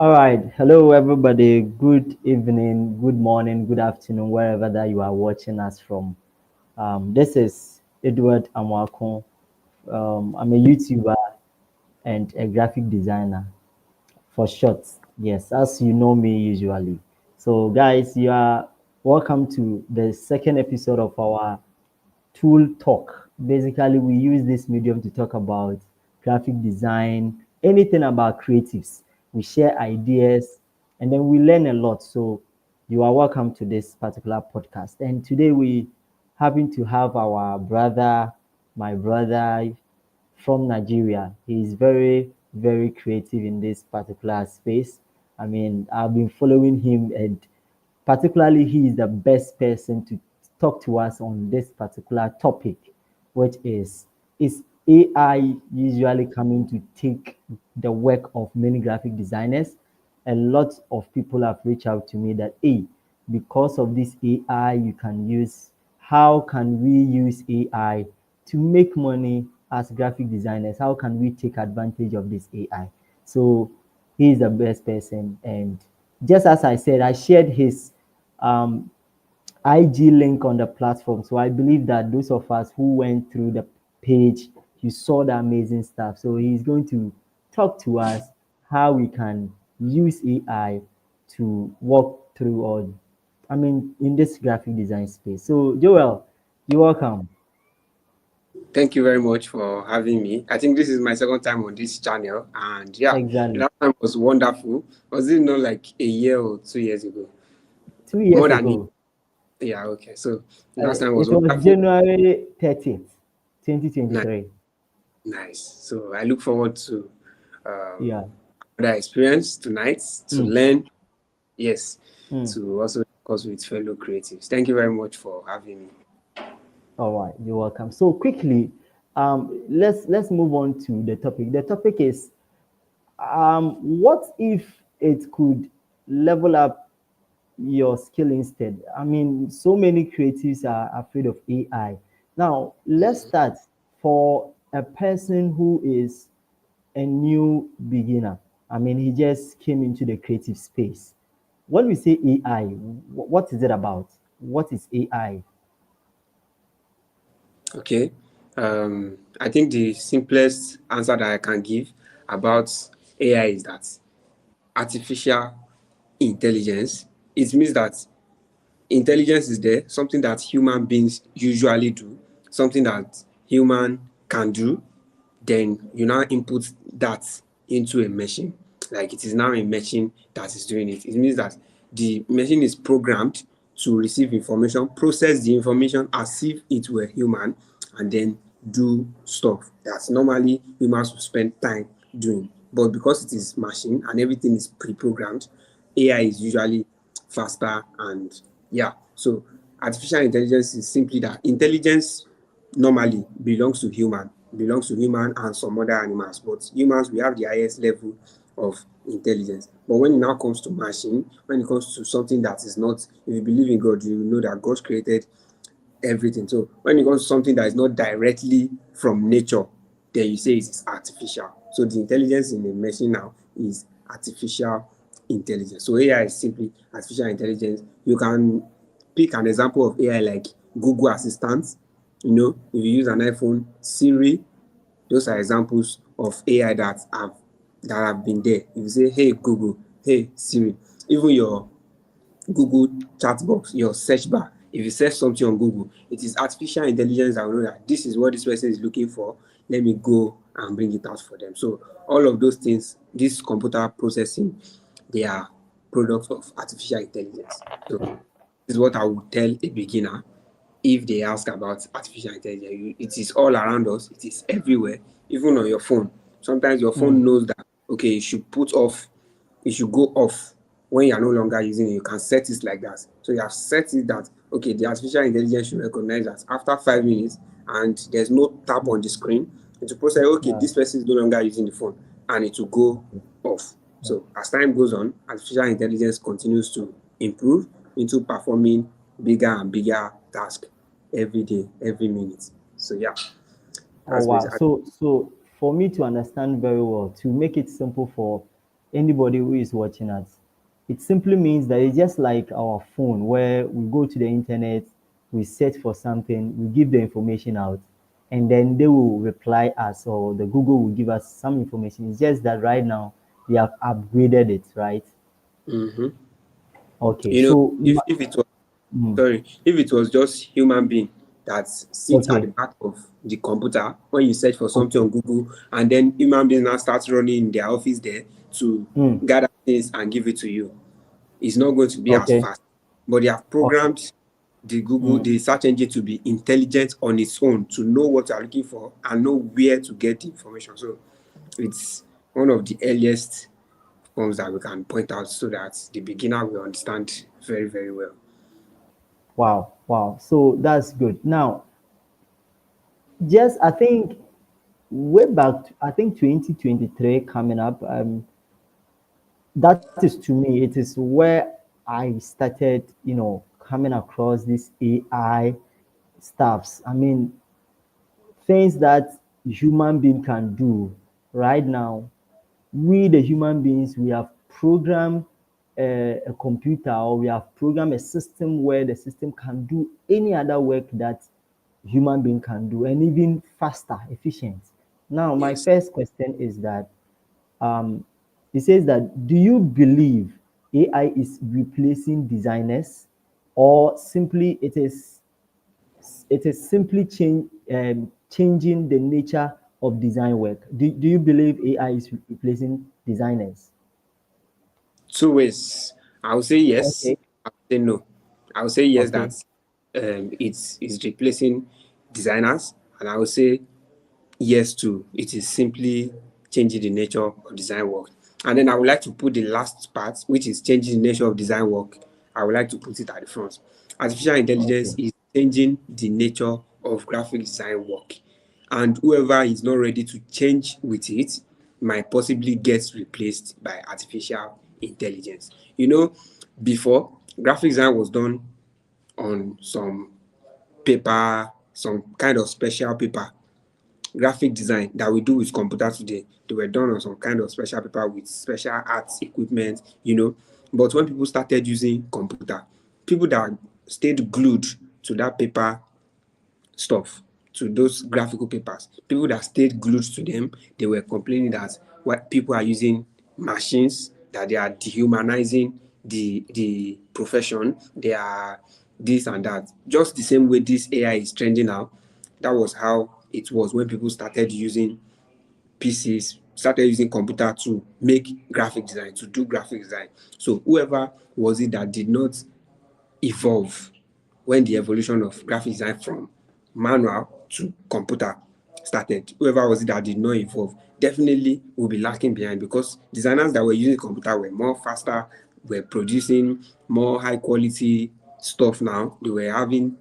All right. Hello, everybody. Good evening, good morning, good afternoon, wherever that you are watching us from. This is Edward Amwako. I'm a YouTuber and a graphic designer for short. Yes, as you know me usually. So, guys, you are welcome to the second episode of our tool talk. Basically, we use this medium to talk about graphic design, anything about creatives. We share ideas and then we learn a lot. So you are welcome to this particular podcast. And today we happen to have our brother, my brother from Nigeria. He's very, very creative in this particular space. I mean, I've been following him, and particularly, he is the best person to talk to us on this particular topic, which is AI usually coming to take the work of many graphic designers? A lot of people have reached out to me that, hey, because of this AI, you can use, how can we use AI to make money as graphic designers? How can we take advantage of this AI? So he is the best person. And just as I said, I shared his um, IG link on the platform. So I believe that those of us who went through the page, you saw the amazing stuff. So he's going to talk to us how we can use AI to walk through, or I mean, in this graphic design space. So Joel, you're welcome. Thank you very much for having me. I think this is my second time on this channel, and yeah, the Exactly. last time was wonderful. Was it not like a year or 2 years ago? 2 years More than it. ago, Yeah, okay. So the last time was it was wonderful. January 30th, Nice, 2023. nice. So I look forward to um, Yeah. that experience tonight to Mm, learn. Yes, mm. to also discuss with fellow creatives. Thank you very much for having me. All right, you're welcome. So quickly, let's move on to the topic. The topic is, what if it could level up your skill instead? I mean, so many creatives are afraid of AI. Now, let's start for a person who is a new beginner. I mean, he just came into the creative space. When we say AI, what is it about? What is AI? Okay. I think the simplest answer that I can give about AI is that artificial intelligence. It means that intelligence is there, something that human beings usually do, something that human can do. Then you now input that into a machine. Like it is now a machine that is doing it. It means that the machine is programmed to receive information, process the information as if it were human, and then do stuff that normally humans would spend time doing. But because it is machine and everything is pre-programmed, AI is usually faster and yeah. So artificial intelligence is simply that intelligence normally belongs to human and some other animals, but humans, we have the highest level of intelligence. But when it now comes to machine, when it comes to something that is not, if you believe in God, you know that God created everything. So when it comes to something that is not directly from nature, then you say it is artificial. So the intelligence in a machine now is artificial intelligence. So AI is simply artificial intelligence. You can pick an example of AI like Google Assistant. You know, if you use an iPhone, Siri, those are examples of AI that have been there. If you say, "Hey Google," "Hey Siri," even your Google chat box, your search bar. If you search something on Google, it is artificial intelligence that will know that this is what this person is looking for. Let me go and bring it out for them. So all of those things, this computer processing, they are products of artificial intelligence. So this is what I would tell a beginner if they ask about artificial intelligence. It is all around us. It is everywhere, even on your phone. Sometimes your phone Mm. knows that okay, you should put off, it should go off when you are no longer using it. You can set it like that. So you have set it that okay, the artificial intelligence should recognize that after 5 minutes and there's no tap on the screen, it will process okay, Yeah. this person is no longer using the phone, and it will go off. So as time goes on, artificial intelligence continues to improve into performing bigger and bigger tasks every day, every minute. So yeah, Oh that's wow. basically So for me to understand very well, to make it simple for anybody who is watching us. It simply means that it's just like our phone where we go to the internet, we search for something, we give the information out, and then they will reply us or the Google will give us some information. It's just that right now they have upgraded it, right? Mm-hmm. Okay, You know, so if it was sorry, if it was just human being that sits at the okay, back of the computer when you search for something okay, on Google, and then human beings now start running in their office there to mm, gather things and give it to you, it's not going to be as okay, fast. But they have okay, programmed mm, the search engine to be intelligent on its own, to know what you are looking for and know where to get the information. So it's one of the earliest forms that we can point out so that the beginner will understand very, very well. wow, wow. So that's good. Now, just I think way back, I think 2023 coming up. That is to me, it is where I started, coming across this AI stuffs. I mean, things that human being can do right now. We, the human beings, we have programmed a computer or we have programmed a system where the system can do any other work that human being can do and even faster, efficient. Now, my Yes. first question is that um, it says that do you believe AI is replacing designers or simply it is simply changing the nature of design work? Do you believe AI is replacing designers? Two ways. I would say yes. Okay, I would say no. I would say yes that okay, it's replacing designers, and I would say yes to it is simply changing the nature of design work. And then I would like to put the last part, which is changing the nature of design work. I would like to put it at the front. Artificial intelligence okay, is changing the nature of graphic design work. And whoever is not ready to change with it might possibly get replaced by artificial intelligence. You know, before graphic design was done on some paper, some kind of special paper. Graphic design that we do with computer today, they were done on some kind of special paper with special arts equipment. But when people started using computer, people that stayed glued to that paper stuff, to those graphical papers, people that stayed glued to them, they were complaining that what people are using machines, that they are dehumanizing the profession, they are this and that. Just the same way this AI is trending now, that was how it was when people started using PCs, started using computer to make graphic design, to do graphic design. So whoever was it that did not evolve when the evolution of graphic design from manual to computer started. Whoever was it that did not evolve definitely will be lacking behind, because designers that were using computer were more faster, were producing more high quality stuff now. They were having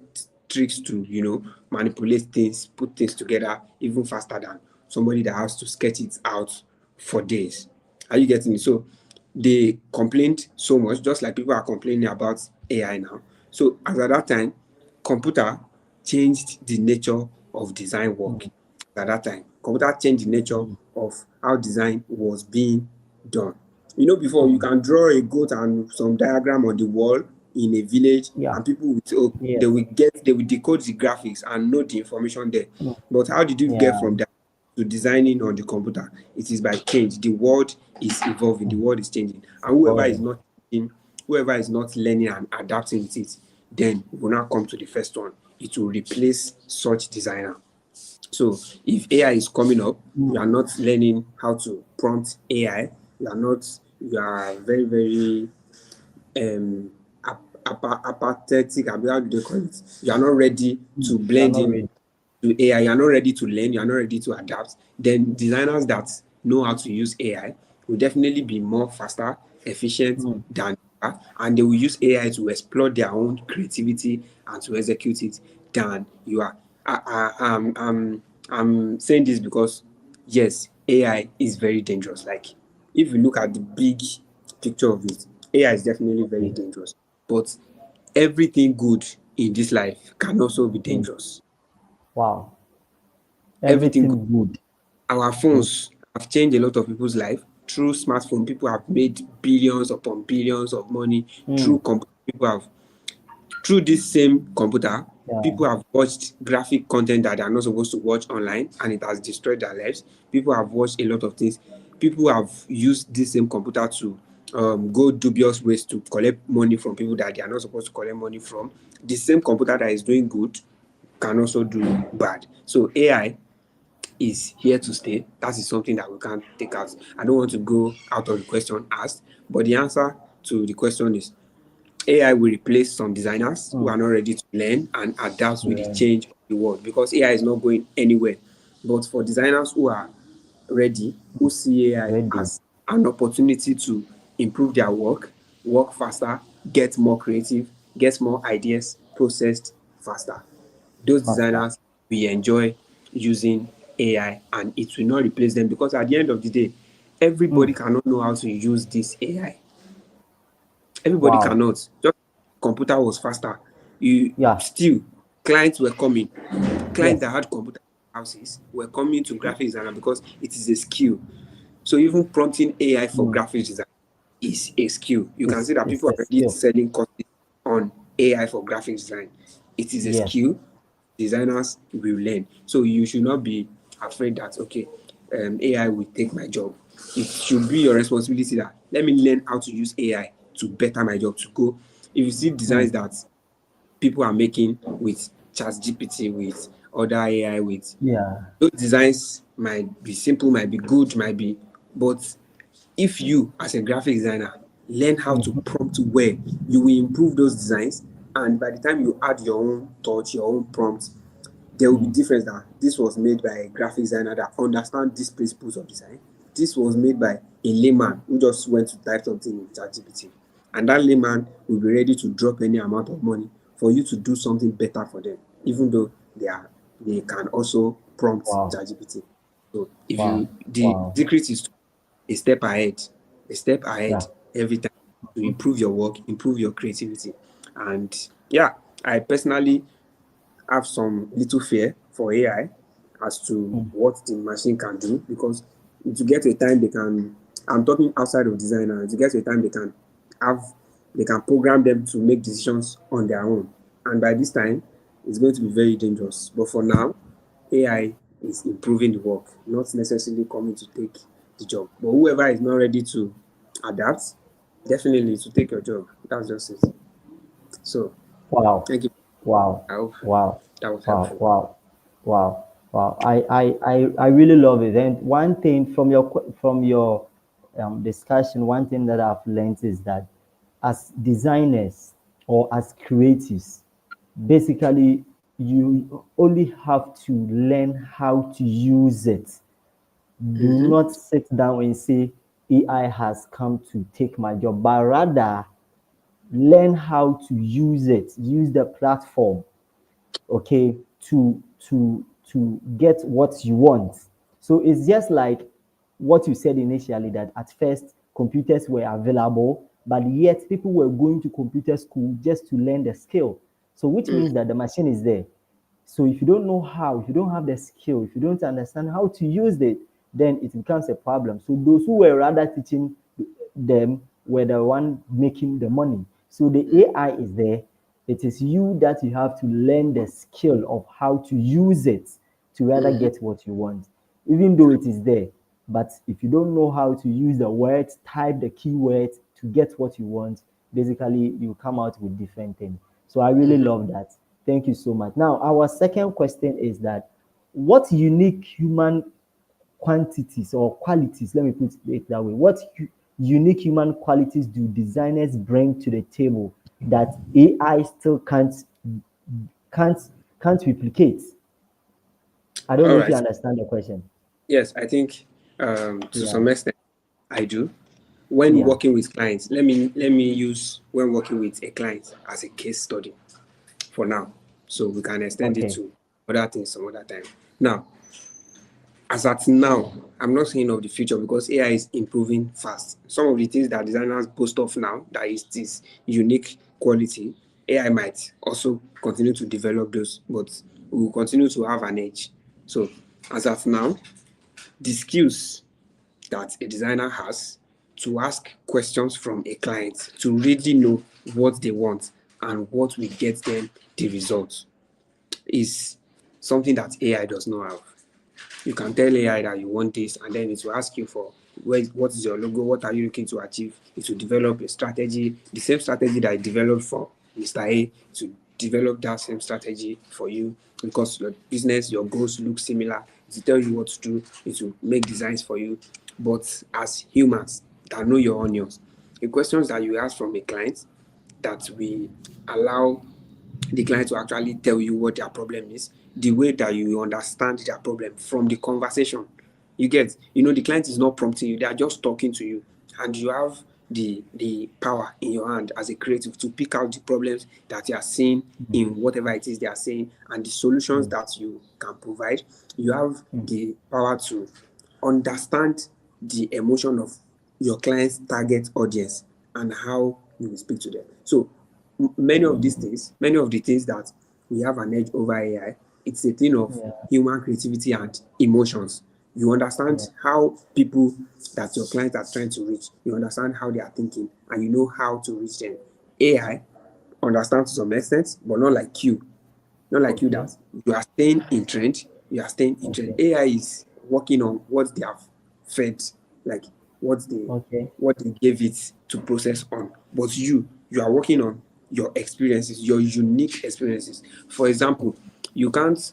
tricks to, manipulate things, put things together even faster than somebody that has to sketch it out for days. Are you getting it? So they complained so much, just like people are complaining about AI now. So as at that time, computer changed the nature of design work. At that time, computer changed the nature of how design was being done. Before you can draw a goat and some diagram on the wall in a village, yeah, and people would say, oh, yes, they will decode the graphics and know the information there. But how did you get yeah, from that to designing on the computer? It is by change. The world is evolving, the world is changing. And whoever is boarding, not changing, whoever is not learning and adapting with it, then will not come to the first one. It will replace such designer. So if AI is coming up, you are not learning how to prompt AI, you are very, very apathetic, how do they call it? You are not ready to you are blend not in ready. to AI, you're not ready to learn, you're not ready to adapt, then designers that know how to use AI will definitely be more faster, efficient than you are, and they will use AI to explore their own creativity and to execute it than you are. I'm saying this because, yes, AI is very dangerous. Like, if you look at the big picture of it, AI is definitely very Okay, dangerous. But everything good in this life can also be dangerous. wow, Everything good. everything good. Our Okay, phones have changed a lot of people's life. through smartphone, people have made billions upon billions of money. Mm. Through people have through this same computer, Yeah. people have watched graphic content that they are not supposed to watch online, and it has destroyed their lives. People have watched a lot of things. People have used this same computer to go dubious ways to collect money from people that they are not supposed to collect money from. The same computer that is doing good can also do bad. So AI is here to stay. That is something that we can't take out. I don't want to go out of the question asked, but the answer to the question is AI will replace some designers who Mm. are not ready to learn and adapt with the Yeah. change of the world, because AI is not going anywhere. But for designers who are ready, who see AI Ready. as an opportunity to improve their work, work faster, get more creative, get more ideas processed faster, those Faster. designers will enjoy using AI, and it will not replace them, because at the end of the day, everybody Mm. cannot know how to use this AI. Everybody Wow. cannot. Just computer was faster. You Yeah. still clients were coming. Clients that Yes. had computer houses were coming to graphic designer because it is a skill. So even prompting AI for Mm. graphic design is a skill. You can see that It's people are a already skill. selling courses on AI for graphic design. It is a Yes. skill designers will learn. So you should not be afraid that okay, AI will take my job. It should be your responsibility that let me learn how to use AI to better my job. To go, if you see Mm. designs that people are making with ChatGPT, with other AI, with Yeah. those designs might be simple, might be good, might be, but if you as a graphic designer learn how to Mhm. prompt well, you will improve those designs, and by the time you add your own touch, your own prompt, there will be Mm. difference that this was made by a graphic designer that understands these principles of design. This was made by a layman who just went to type something in ChatGPT. And that layman will be ready to drop any amount of money for you to do something better for them, even though they can also prompt Wow. ChatGPT. So if Wow. you the Wow. secret is to a step ahead, a step Yeah. ahead every time to improve your work, improve your creativity. And yeah, I personally have some little fear for AI as to Mm. what the machine can do, because to get to a time they can, I'm talking outside of designer, to get to a time have they can program them to make decisions on their own. And by this time, it's going to be very dangerous. But for now, AI is improving the work, not necessarily coming to take the job. But whoever is not ready to adapt, definitely to take your job. That's just it. So Wow. thank you. Wow. I hope Wow. that was Wow. helpful. Wow. Wow. Wow. I really love it. And one thing from your discussion, one thing that I've learned is that as designers or as creatives, basically you only have to learn how to use it. Do Mm-hmm. not sit down and say AI has come to take my job, but rather learn how to use it, use the platform, okay, to get what you want. So it's just like what you said initially, that at first computers were available, but yet people were going to computer school just to learn the skill. So which means that the machine is there. So if you don't know how, if you don't have the skill, if you don't understand how to use it, then it becomes a problem. So those who were rather teaching them were the one making the money. So the AI is there. It is you that you have to learn the skill of how to use it to rather Mm-hmm. get what you want, even though it is there. But if you don't know how to use the words, type the keywords to get what you want, basically you come out with different things. So I really Mm-hmm. love that. Thank you so much. Now, our second question is that what unique human quantities or qualities, let me put it that way, what unique human qualities do designers bring to the table that AI still can't can't replicate? I don't All know if you right. understand the question. Yes, I think to Yeah. some extent I do. When Yeah. working with clients, let me use when working with a client as a case study for now, so we can extend it Okay. to other things some other time. Now, as at now, I'm not saying of the future because AI is improving fast. Some of the things that designers boast of now, that is this unique quality, AI might also continue to develop those, but we will continue to have an edge. So, as of now, the skills that a designer has to ask questions from a client to really know what they want and what will get them the result is something that AI does not have. You can tell AI that you want this, and then it will ask you for what is your logo, what are you looking to achieve. It will develop a strategy, the same strategy that it developed for Mr. A, to develop that same strategy for you because your business, your goals look similar. It will tell you what to do, it will make designs for you. But as humans that know your onions, the questions that you ask from a client that we allow the client to actually tell you what their problem is, the way that you understand their problem from the conversation. You get, the client is not prompting you, they are just talking to you, and you have the power in your hand as a creative to pick out the problems that you are seeing mm, in whatever it is they are saying and the solutions mm, that you can provide. You have mm. the power to understand the emotion of your client's target audience and how you will speak to them. So many of these things, many of the things that we have an edge over AI, it's a thing of Yeah, human creativity and emotions. You yeah, understand how people that your clients are trying to reach, you understand how they are thinking, and you know how to reach them. AI understands to some extent, but not like you. Not like you okay, that you are staying in trend, you are staying in trend. okay, AI is working on what they have fed, like what they okay, what they gave it to process on. But you are working on your experiences, your unique experiences. For example, you can't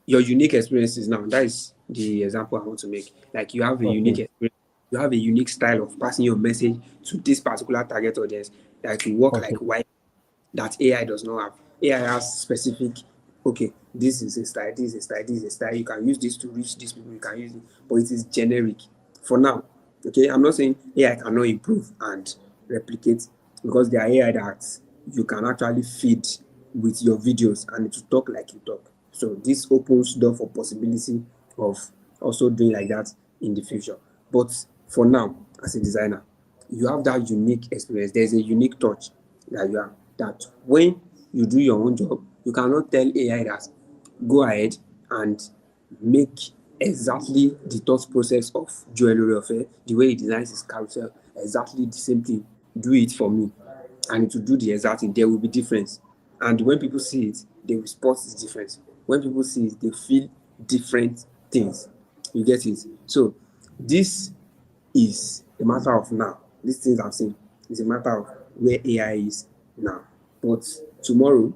your unique experiences now. That is the example I want to make. Like you have a unique okay, experience, you have a unique style of passing your message to this particular target audience that will work like okay, why that AI does not have. AI has specific, okay, this is a style, this is a style, this is a style. You can use this to reach these people, you can use it, but it is generic for now. Okay, I'm not saying AI cannot improve and replicate because there are AI that you can actually feed with your videos and it will talk like you talk. So this opens door for possibility of also doing like that in the future. But for now, as a designer, you have that unique experience. There's a unique touch that you have. That when you do your own job, you cannot tell AI that go ahead and make exactly the thought process of Joel Ooreofe, the way he designs his carousel, exactly the same thing. Do it for me, and it will do the exact thing. There will be difference, and when people see it, they will spot the difference. When people see it, they feel different things. You get it? So this is a matter of now. These things I'm saying is a matter of where AI is now. But tomorrow,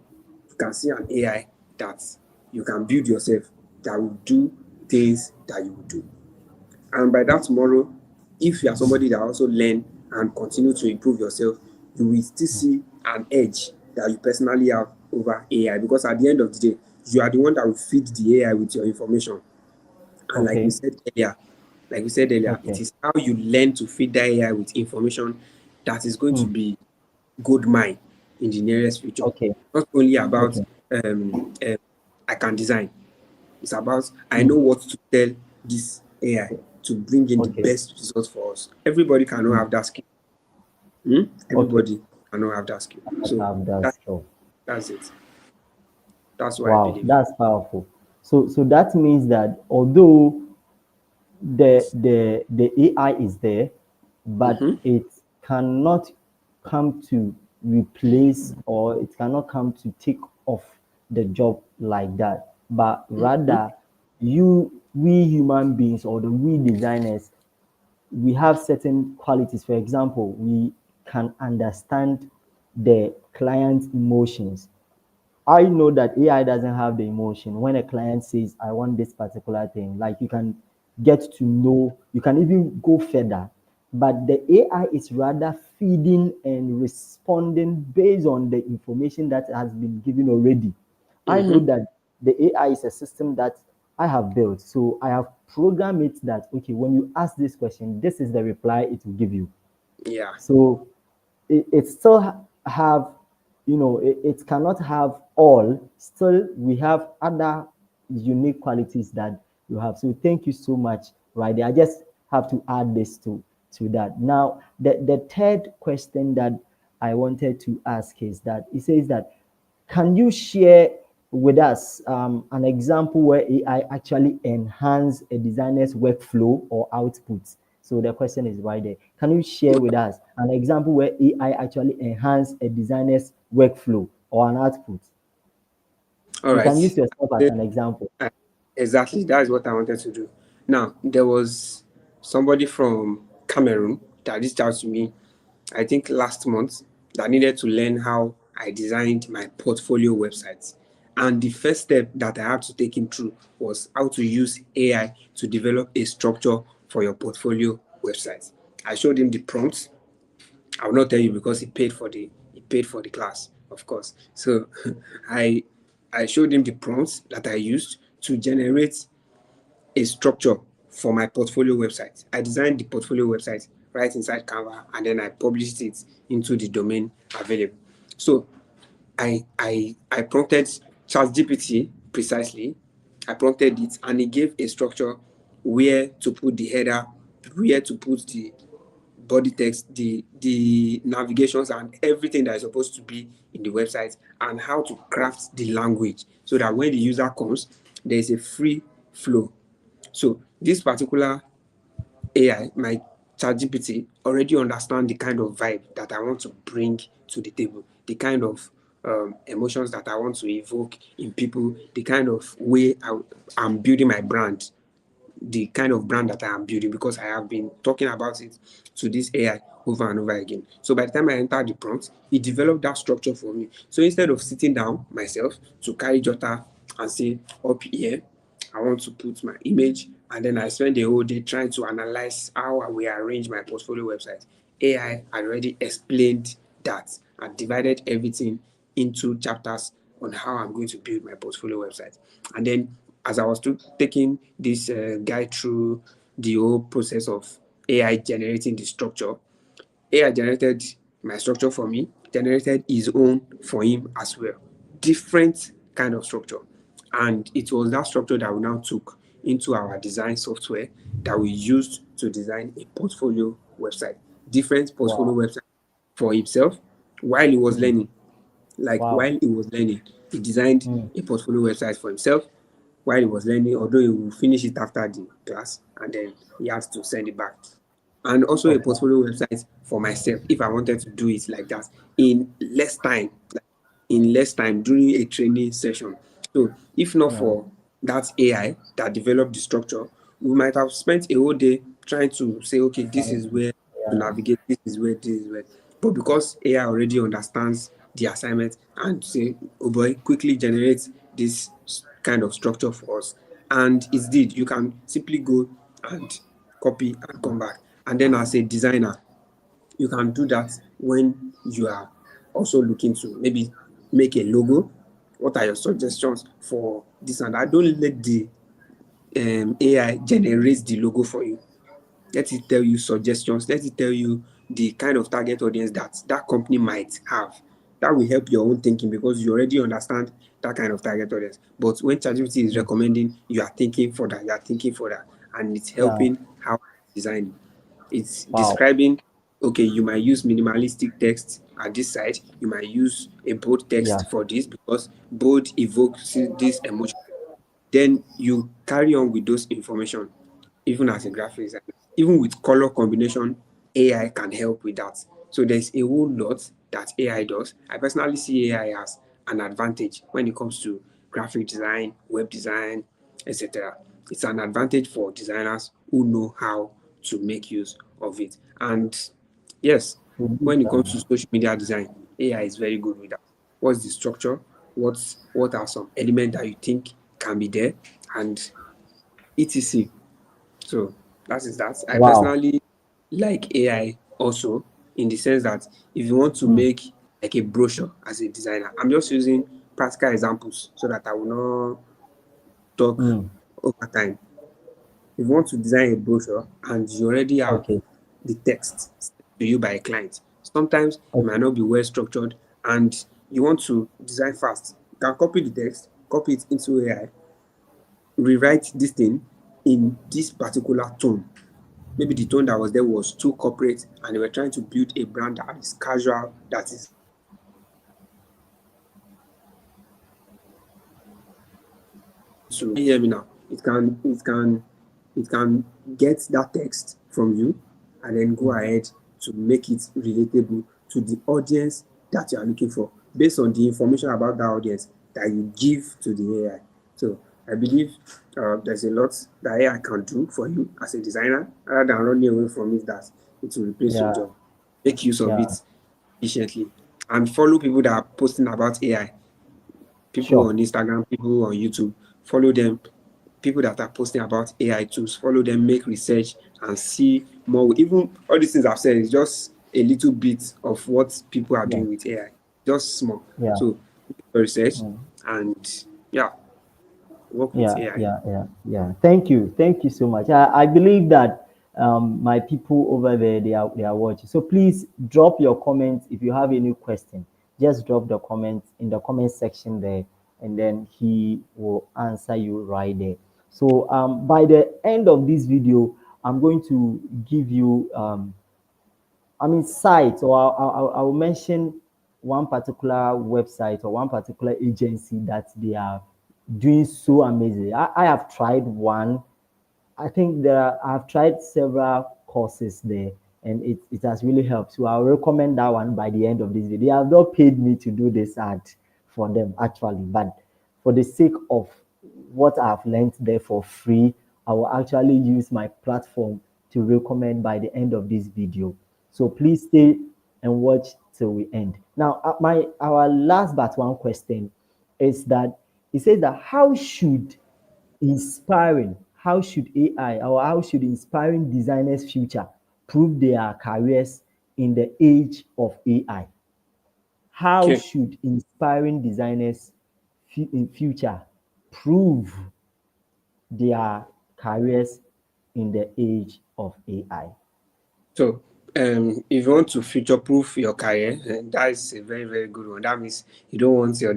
you can see an AI that you can build yourself that will do things that you will do. And by that tomorrow, if you are somebody that also learn and continue to improve yourself, you will still see an edge that you personally have over AI. Because at the end of the day, you are the one that will feed the AI with your information. And okay, like we said earlier, it okay, is how you learn to feed that AI with information that is going to mm, be gold mine in the nearest future. okay, Not only about okay, I can design, it's about I mm, know what to tell this AI to bring in the okay, best results for us. Everybody cannot mm, have that skill. Hmm? okay. Everybody cannot have that skill. So that, That's true. that's it. That's what I Wow, believe. that's powerful. So that means that although the AI is there, but Mm-hmm. it cannot come to replace or it cannot come to take off the job like that. But Mm-hmm. rather, we human beings or the we designers, we have certain qualities. For example, we can understand the client's emotions. I know that AI doesn't have the emotion. When a client says, I want this particular thing, like you can get to know, you can even go further. But the AI is rather feeding and responding based on the information that has been given already. I know Mm-hmm. that the AI is a system that I have built. So I have programmed it that, okay, when you ask this question, this is the reply it will give you. Yeah. So it still have, it cannot have all. Still, we have other unique qualities that you have. So thank you so much, right there. I just have to add this to that. Now, the third question that I wanted to ask is that it says that can you share with us an example where AI actually enhance a designer's workflow or output? So the question is right there. Can you share with us an example where AI actually enhanced a designer's workflow or an output? All You right. can use yourself as an example. Uh, Exactly. That is what I wanted to do. Now, there was somebody from Cameroon that reached out to me, I think last month, that needed to learn how I designed my portfolio websites. And the first step that I had to take him through was how to use AI to develop a structure for your portfolio website. I showed him the prompts. I will not tell you because he paid for the class, of course. So I I showed him the prompts that I used to generate a structure for my portfolio website. I designed the portfolio website right inside Canva and then I published it into the domain available. So I prompted ChatGPT precisely. I prompted it and it gave a structure where to put the header, where to put the body text, the navigations and everything that is supposed to be in the website, and how to craft the language so that when the user comes, there is a free flow. So this particular AI, my ChatGPT, already understand the kind of vibe that I want to bring to the table, the kind of emotions that I want to evoke in people, the kind of way I'm building my brand, the kind of brand that I am building, because I have been talking about it to this AI over and over again. So by the time I entered the prompt, it developed that structure for me. So instead of sitting down myself to carry Jota and say, up here, I want to put my image, and then I spend the whole day trying to analyze how I will arrange my portfolio website. AI had already explained that and divided everything into chapters on how I'm going to build my portfolio website. And then, as I was taking this guy through the whole process of AI generating the structure, AI generated my structure for me, generated his own for him as well. Different kind of structure. And it was that structure that we now took into our design software that we used to design a portfolio website. Different portfolio Wow. website for himself while he was Mm. learning. Like Wow. while he was learning, he designed Mm. a portfolio website for himself while he was learning, although he will finish it after the class and then he has to send it back. And also a Okay. portfolio website for myself if I wanted to do it like that in less time, like in less time during a training session. So if not Yeah. for that AI that developed the structure, we might have spent a whole day trying to say, okay, this Fine. is where to Yeah. navigate, this is where. But because AI already understands the assignment and say, oh boy, quickly generate this kind of structure for us. And it's did. You can simply go and copy and come back. And then as a designer, you can do that when you are also looking to maybe make a logo. What are your suggestions for this and that? Don't let the AI generate the logo for you. Let it tell you suggestions. Let it tell you the kind of target audience that that company might have. That will help your own thinking because you already understand that kind of target audience. But when ChatGPT is Mm. recommending, you are thinking for that, you are thinking for that, and it's Yeah. helping how designing. It's Wow. describing, okay, you might use minimalistic text at this side, you might use a bold Yeah. text for this because bold evokes this emotion. Then you carry on with those information, even as a graphic designer. Even with color combination, AI can help with that. So there's a whole lot that AI does. I personally see AI as an advantage when it comes to graphic design, web design, etc. It's an advantage for designers who know how to make use of it. And yes, We did, when it comes to social media design, AI is very good with that. What's the structure? What are some elements that you think can be there? And etc. So that is that. I wow. personally like AI also in the sense that if you want to Mm. make like a brochure as a designer, I'm just using practical examples so that I will not talk Mm. over time. If you want to design a brochure and you already have Okay. the text sent to you by a client, sometimes it might Okay. not be well structured and you want to design fast. You can copy the text, copy it into AI, rewrite this thing in this particular tone. Maybe the tone that was there was too corporate and they were trying to build a brand that is casual, that is to, can you hear me now? It can get that text from you and then go ahead to make it relatable to the audience that you are looking for based on the information about that audience that you give to the AI. So I believe there's a lot that AI can do for you as a designer rather than running away from it that it will replace your Yeah. job. Make use of Yeah. it efficiently and follow people that are posting about AI, people Sure. on Instagram, people on YouTube. Follow them, people that are posting about AI tools. Follow them, make research, and see more. Even all these things I've said is just a little bit of what people are Yeah. doing with AI, just small. Yeah. So, research and yeah, work with Yeah, AI. yeah, yeah, yeah. Thank you so much. I believe that my people over there they are watching. So please drop your comments if you have any question. Just drop the comments in the comment section there, and then he will answer you right there. So by the end of this video, I'm going to give you sites, or I will mention one particular website or one particular agency that they are doing so amazing. I have tried one. I think I've tried several courses there, and it has really helped. So I'll recommend that one by the end of this video. They have not paid me to do this ad for them actually, but for the sake of what I've learned there for free, I will actually use my platform to recommend by the end of this video. So please stay and watch till we end. Now, my our last but one question is that it says that how should AI, or how should inspiring designers future prove their careers in the age of AI? How Okay. should inspiring designers in future prove their careers in the age of AI? So, if you want to future-proof your career, that is a very, very good one. That means you don't want your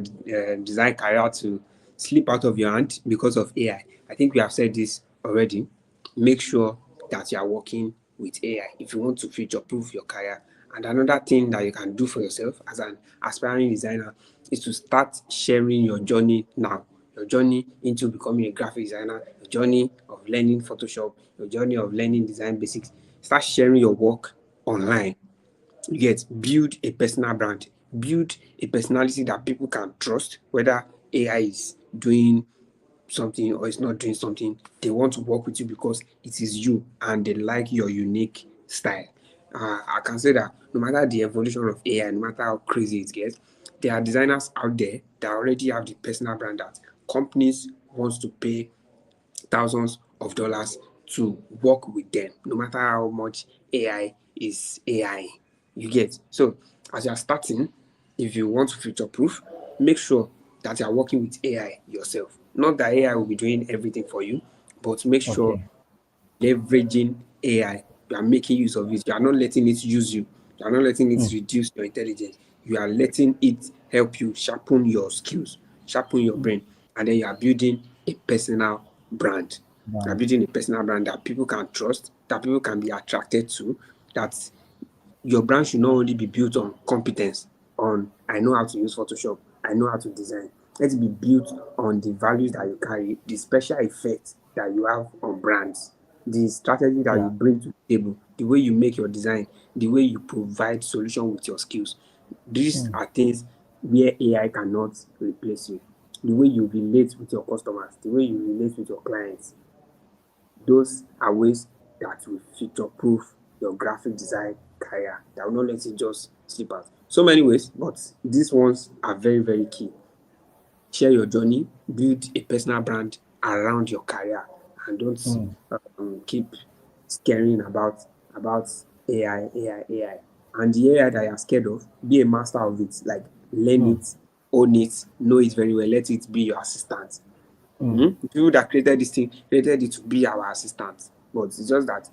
design career to slip out of your hand because of AI. I think we have said this already. Make sure that you are working with AI if you want to future-proof your career. And another thing that you can do for yourself as an aspiring designer is to start sharing your journey now. Your journey into becoming a graphic designer, your journey of learning Photoshop, your journey of learning design basics. Start sharing your work online. You get build a personal brand, build a personality that people can trust, whether AI is doing something or it's not doing something. They want to work with you because it is you and they like your unique style. I can say that no matter the evolution of AI, no matter how crazy it gets, there are designers out there that already have the personal brand that companies wants to pay thousands of dollars to work with them, no matter how much AI is AI. You get so as you're starting, if you want to future proof, make sure that you're working with AI yourself. Not that AI will be doing everything for you, but make sure Okay. leveraging AI. You are making use of it. You are not letting it use you. You are not letting it reduce your intelligence. You are letting it help you sharpen your skills, sharpen your brain, and then you are building a personal brand. You are Right. building a personal brand that people can trust, that people can be attracted to, that your brand should not only be built on competence, on I know how to use Photoshop, I know how to design. Let it be built on the values that you carry, the special effect that you have on brands, the strategy that you Yeah. bring to the table, the way you make your design, the way you provide solution with your skills. These are things where AI cannot replace you. The way you relate with your customers, the way you relate with your clients, those are ways that will future proof your graphic design career, that will not let it just slip out. So many ways, but these ones are very, very key. Share your journey, build a personal brand around your career, and don't keep scaring about AI, AI, AI. And the AI that you're scared of, be a master of it. Like learn Mm. it, own it, know it very well. Let it be your assistant. The people that created this thing created it to be our assistant. But it's just that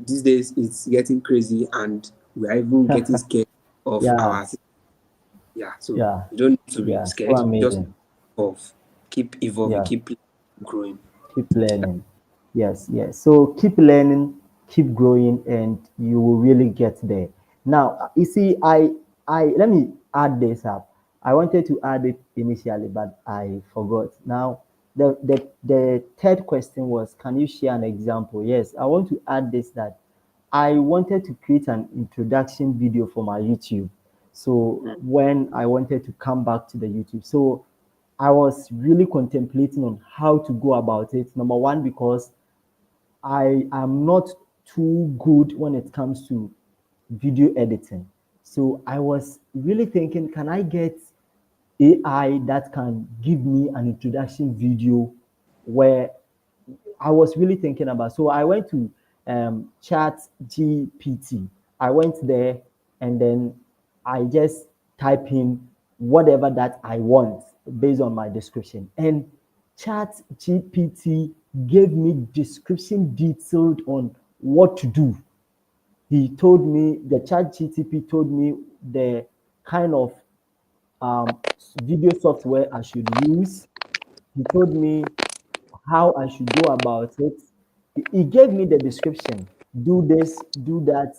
these days it's getting crazy and we are even getting scared of our Yeah. assistant. Yeah, so Yeah. you don't need to be Yeah. So scared. Just amazing. evolve, keep evolving, Yeah. keep growing. Keep learning. Yes, yes. So keep learning, keep growing, and you will really get there. Now, you see, I let me add this up. I wanted to add it initially, but I forgot. Now, the third question was, can you share an example? Yes, I want to add this, that I wanted to create an introduction video for my YouTube. So when I wanted to come back to the YouTube, so I was really contemplating on how to go about it. Number one, because I am not too good when it comes to video editing. So I was really thinking, can I get AI that can give me an introduction video where I was really thinking about. So I went to Chat GPT. I went there and then I just type in whatever that I want based on my description. And Chat GPT gave me description detailed on what to do. He told me, the Chat GTP told me the kind of um, video software I should use. He told me how I should go about it. He gave me the description. Do this, do that,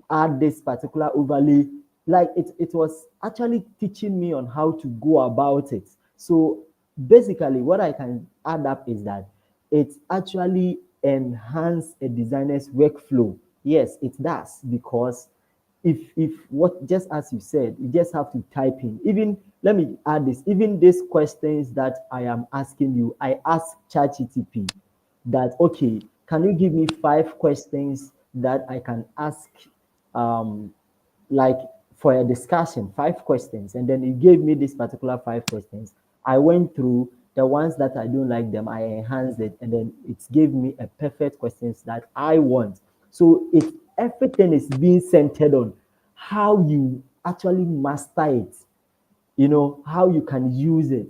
add this particular overlay. Like it was actually teaching me on how to go about it. So basically, what I can add up is that it actually enhance a designer's workflow. Yes, it does, because if what, just as you said, you just have to type in. Even, let me add this, even these questions that I am asking you, I ask ChatGTP that, okay, can you give me 5 questions that I can ask, um like, for a discussion, 5 questions, and then he gave me this particular 5 questions. I went through the ones that I don't like them, I enhanced it, and then it gave me a perfect questions that I want. So it, everything is being centered on how you actually master it, how you can use it,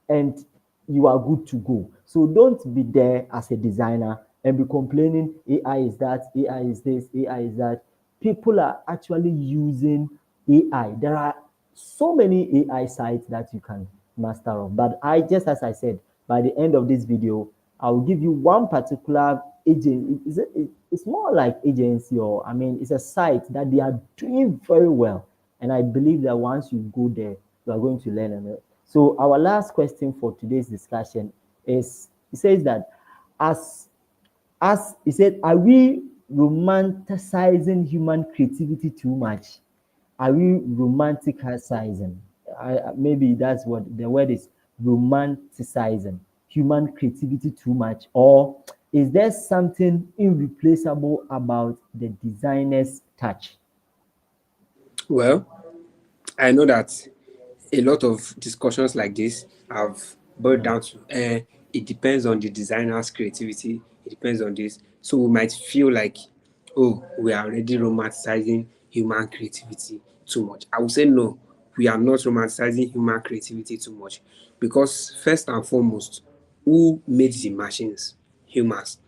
and you are good to go. So don't be there as a designer and be complaining AI is that, AI is this, AI is that. People are actually using AI. There are so many AI sites that you can master of. But I, just as I said, by the end of this video, I'll give you one particular agent. It's more like agency, or I mean, it's a site that they are doing very well. And I believe that once you go there, you are going to learn on it. So our last question for today's discussion is, it says that, as he said, are we romanticizing human creativity too much? Are we romanticizing? Maybe that's what the word is, romanticizing human creativity too much, or is there something irreplaceable about the designer's touch? Well, I know that a lot of discussions like this have boiled Yeah. down to it depends on the designer's creativity, it depends on this. So we might feel like, oh, we are already romanticizing human creativity too much. I would say no, we are not romanticizing human creativity too much, because first and foremost, who made the machines? Humans.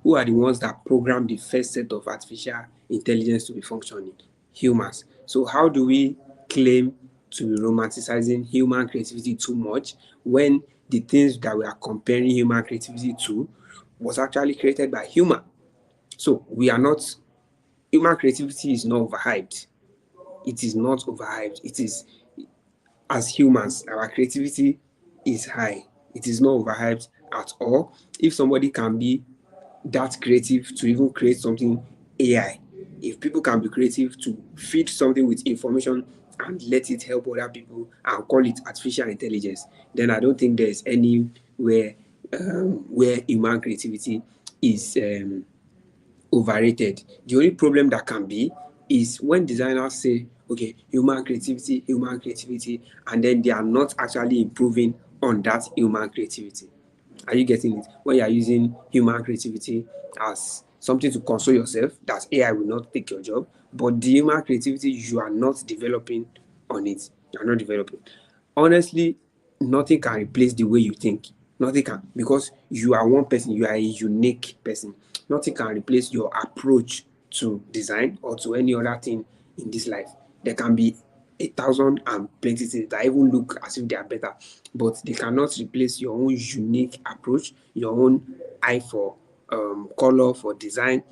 Who are the ones that programmed the first set of artificial intelligence to be functioning? Humans. So how do we claim to be romanticizing human creativity too much when the things that we are comparing human creativity to was actually created by human? So we are not, human creativity is not overhyped. It is not overhyped. It is, as humans, our creativity is high. It is not overhyped at all. If somebody can be that creative to even create something AI, if people can be creative to feed something with information and let it help other people and call it artificial intelligence, then I don't think there's anywhere where human creativity is overrated. The only problem that can be is when designers say, okay, human creativity, and then they are not actually improving on that human creativity. Are you getting it? When you are using human creativity as something to console yourself, that AI will not take your job, but the human creativity you are not developing on it, you are not developing. Honestly, nothing can replace the way you think. Nothing can, because you are one person, you are a unique person. Nothing can replace your approach to design or to any other thing in this life. There can be a thousand and plenty things that even look as if they are better, but they cannot replace your own unique approach, your own eye for color, for design.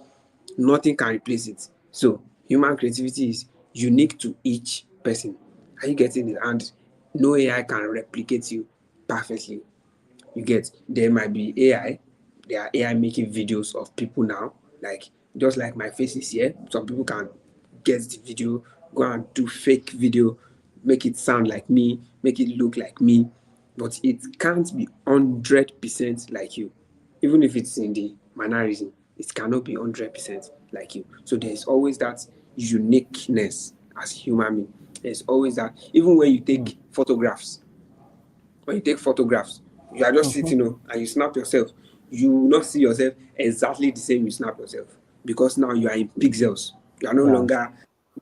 Nothing can replace it. So human creativity is unique to each person. Are you getting it? And no AI can replicate you perfectly. You get, there might be AI, there are AI making videos of people now, like just like my face is here. Some people can get the video, go and do fake video, make it sound like me, make it look like me, but it can't be 100% like you. Even if it's in the mannerism, it cannot be 100% like you. So there's always that uniqueness as human being. There's always that. Even Mm. when you take photographs, you are just Mm-hmm. sitting and you snap yourself. You will not see yourself exactly the same you snap yourself because now you are in pixels. You are no Yeah. longer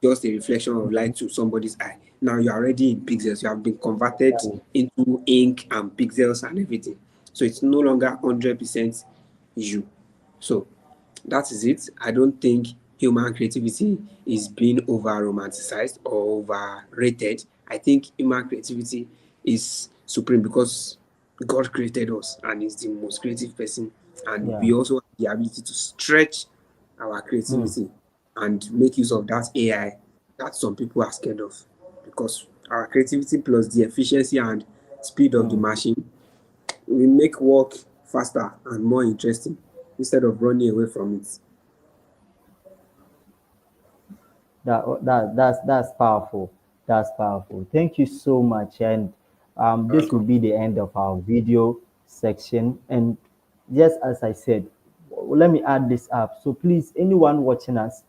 just a reflection of Mm-hmm. light to somebody's eye. Now you are already in pixels. You have been converted Yeah. into ink and pixels and everything. So it's no longer 100% you. So that is it. I don't think human creativity is being over romanticized or overrated. I think human creativity is supreme because God created us and is the most creative person. And Yeah. we also have the ability to stretch our Mm. creativity and make use of that AI that some people are scared of. Because our creativity plus the efficiency and speed of the Mm. machine will make work faster and more interesting instead of running away from it. That's powerful. That's powerful. Thank you so much. And this will Welcome. be the end of our video section. And just as I said, let me add this up. So please, anyone watching us,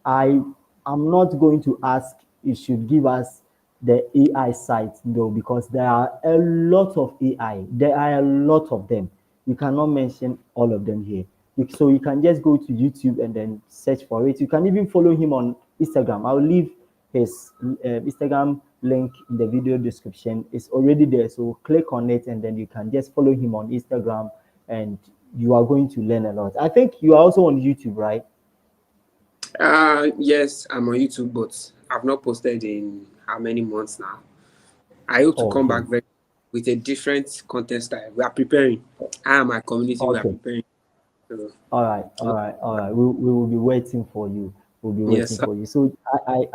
I am not going to ask you should give us the AI site though, because there are a lot of AI. There are a lot of them. You cannot mention all of them here. So you can just go to YouTube and then search for it. You can even follow him on Instagram. I'll leave his Instagram link in the video description. It's already there. So click on it and then you can just follow him on Instagram and you are going to learn a lot. I think you are also on YouTube, right? Yes, I'm on YouTube, but I've not posted in how many months now. I hope to come Okay. back very with a different content style. We are preparing. I and my community, we are Okay. preparing. So, All right, all right, all right. We will be waiting for you. We'll be yes, waiting sir. for you. So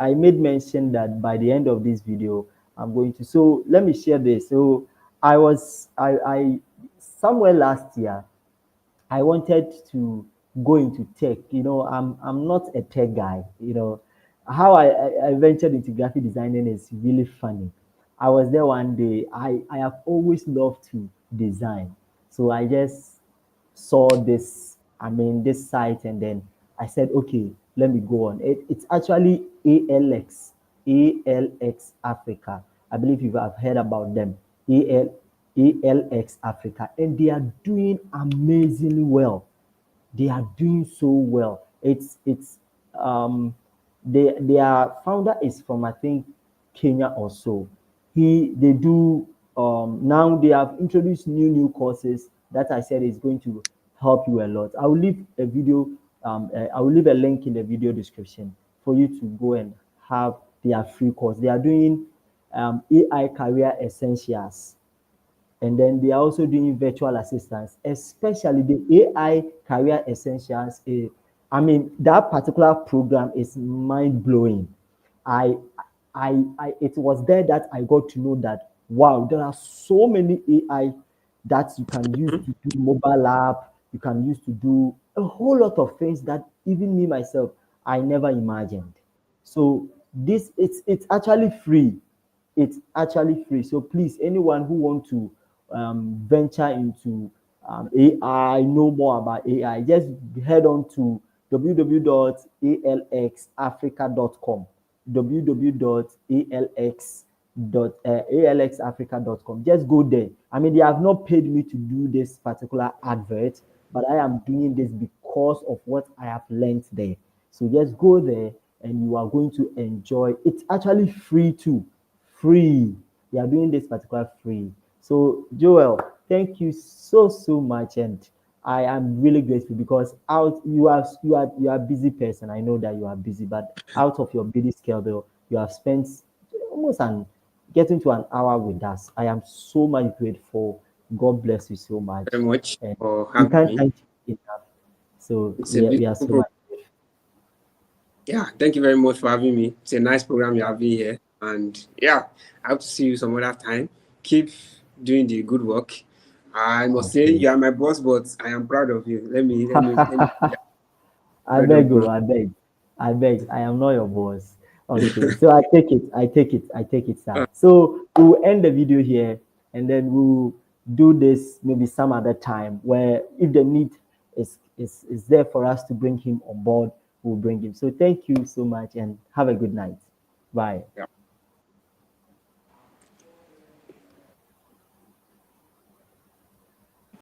I made mention that by the end of this video, I'm going to. So let me share this. So I somewhere last year, I wanted to go into tech. I'm not a tech guy. How I ventured into graphic designing is really funny. I was there one day. I have always loved to design. So I just saw this site, and then I said, okay, let me go on. It's actually ALX Africa. I believe you have heard about them. ALX Africa, and they are doing amazingly well. They are doing so well. It's their founder is from, I think, Kenya or so. They do now they have introduced new courses that I said is going to help you a lot. I will leave a link in the video description for you to go and have their free course. They are doing AI career essentials, and then they are also doing virtual assistants, especially the AI career essentials. I mean, that particular program is mind blowing. I, it was there that I got to know that wow, there are so many AI that you can use to do mobile app. You can use to do a whole lot of things that even me myself I never imagined. So it's actually free. It's actually free. So please, anyone who want to venture into AI, know more about AI, just head on to www.alxafrica.com. www.alxafrica.com. Just go there. I mean, they have not paid me to do this particular advert, but I am doing this because of what I have learned there. So just go there and you are going to enjoy. It's actually free too. Free. They are doing this particular free. So Joel, thank you so much, and I am really grateful because out you are a busy person. I know that you are busy, but out of your busy schedule, you have spent almost an getting to an hour with us. I am so much grateful. God bless you so Very much, much and for we having can't me. thank you enough. So It's a we are beautiful so program. much grateful. Yeah, thank you very much for having me. It's a nice program you're having here. And yeah, I hope to see you some other time. Keep doing the good work. I must say Okay. you are my boss, but I am proud of you. Let me. I Well done, beg bro. you, I beg. I beg. I am not your boss. Okay, so I take it. I take it. I take it, sir. So we'll end the video here and then we'll do this maybe some other time where if the need is there for us to bring him on board, we'll bring him. So thank you so much and have a good night. Bye. Yeah.